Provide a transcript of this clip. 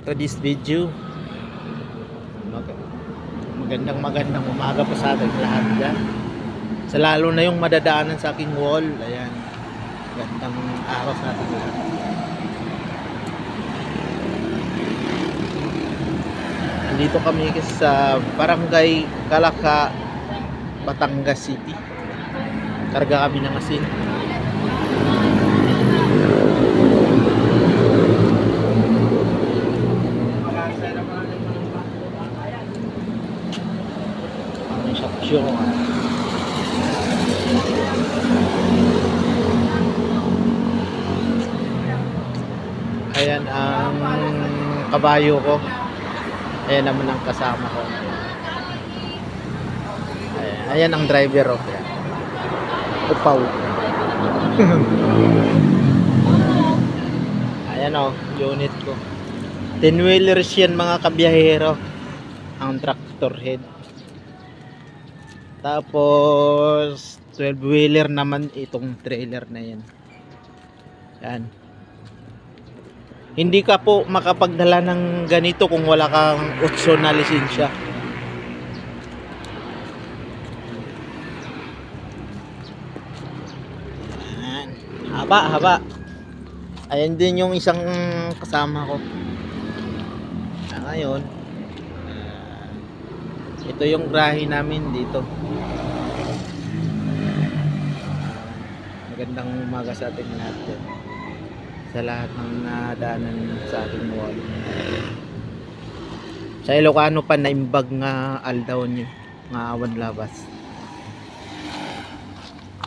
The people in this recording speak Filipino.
To this video. Magandang umaga po sa ating lahat dyan. Sa lalo na yung madadaanan sa aking wall. Ayan. Magandang araw sa ating lahat. Dito kami sa Barangay Calaka, Batangas City. Karga kami ng asin. Ayan ang kabayo ko. Ayan naman ang kasama ko. Ayan ang driver, oh. Upaw. Ayan, oh, unit ko. 10-wheelers yan, mga kabiyahero. Ang tractor head. Tapos 12-wheeler naman itong trailer na yan. Yan. Hindi ka po makapagdala ng ganito kung wala kang 8 na lisensya. Yan. Haba. Ayan din yung isang kasama ko. Ngayon, ito yung grahe namin dito. Magandang umaga sa ating lahat din. Sa lahat ng nadaanan sa ating wall. Sa Ilocano pa naimbag nga aldaw nyo nga awan labas.